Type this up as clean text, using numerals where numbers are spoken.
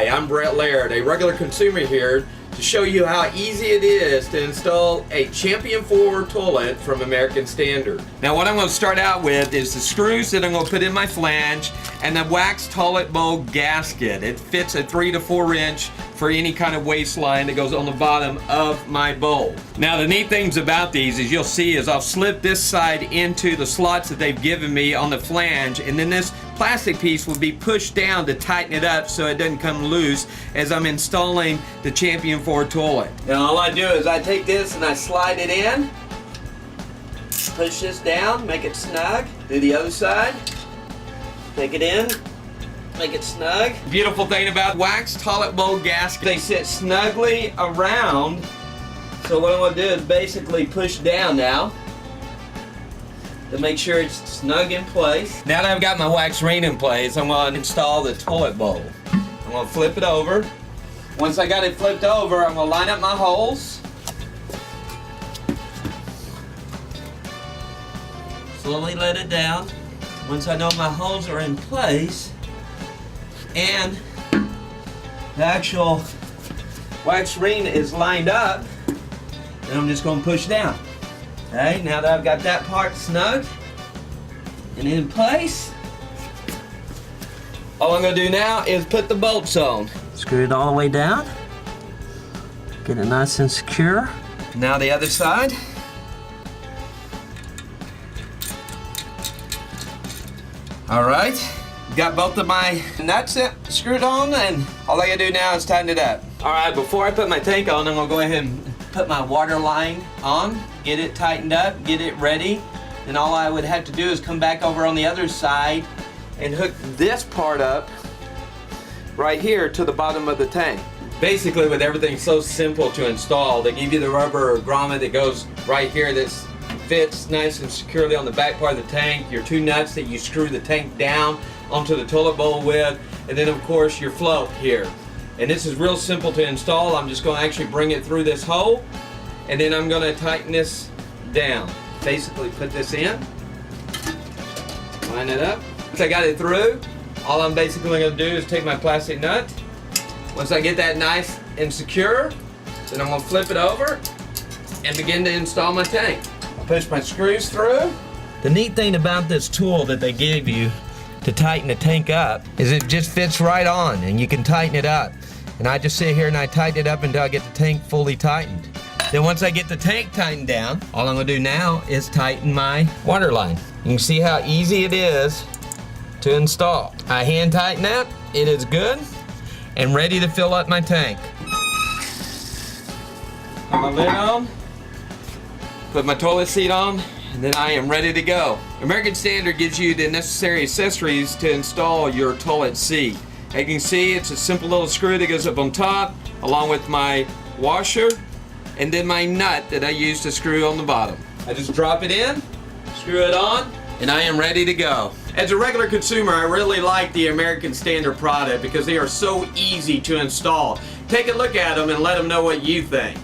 Hi, I'm Brett Laird, a regular consumer here to show you how easy it is to install a Champion 4 toilet from American Standard. Now what I'm going to start out with is the screws that I'm going to put in my flange and the wax toilet bowl gasket. It fits a 3 to 4 inch for any kind of waistline that goes on the bottom of my bowl. Now the neat things about these, as you'll see, is I'll slip this side into the slots that they've given me on the flange, and then this plastic piece will be pushed down to tighten it up so it doesn't come loose as I'm installing the Champion 4 toilet. Now all I do is I take this and I slide it in, push this down, make it snug. Do the other side, take it in, make it snug. Beautiful thing about wax toilet bowl gaskets, they sit snugly around. So what I'm going to do is basically push down now to make sure it's snug in place. Now that I've got my wax ring in place, I'm going to install the toilet bowl. I'm going to flip it over. Once I got it flipped over, I'm going to line up my holes. Slowly let it down. Once I know my holes are in place and the actual wax ring is lined up, then I'm just going to push down. Okay, now that I've got that part snug and in place, all I'm going to do now is put the bolts on. Screw it all the way down. Get it nice and secure. Now the other side. All right, got both of my nuts screwed on, and all I gotta do now is tighten it up. All right, before I put my tank on, I'm gonna go ahead and put my water line on, get it tightened up, get it ready. And all I would have to do is come back over on the other side and hook this part up right here to the bottom of the tank. Basically, with everything so simple to install, they give you the rubber grommet that goes right here that fits nice and securely on the back part of the tank, your 2 nuts that you screw the tank down onto the toilet bowl with, and then of course your float here. And this is real simple to install. I'm just going to actually bring it through this hole, and then I'm going to tighten this down. Basically put this in, line it up. Once I got it through, all I'm basically going to do is take my plastic nut. Once I get that nice and secure, then I'm going to flip it over and begin to install my tank. I push my screws through. The neat thing about this tool that they give you to tighten the tank up is it just fits right on and you can tighten it up. And I just sit here and I tighten it up until I get the tank fully tightened. Then once I get the tank tightened down, all I'm gonna do now is tighten my water line. You can see how easy it is to install. I hand tighten that, it is good and ready to fill up my tank. Put my lid on, put my toilet seat on, and then I am ready to go. American Standard gives you the necessary accessories to install your toilet seat. As you can see, it's a simple little screw that goes up on top, along with my washer, and then my nut that I use to screw on the bottom. I just drop it in, screw it on, and I am ready to go. As a regular consumer, I really like the American Standard product because they are so easy to install. Take a look at them and let them know what you think.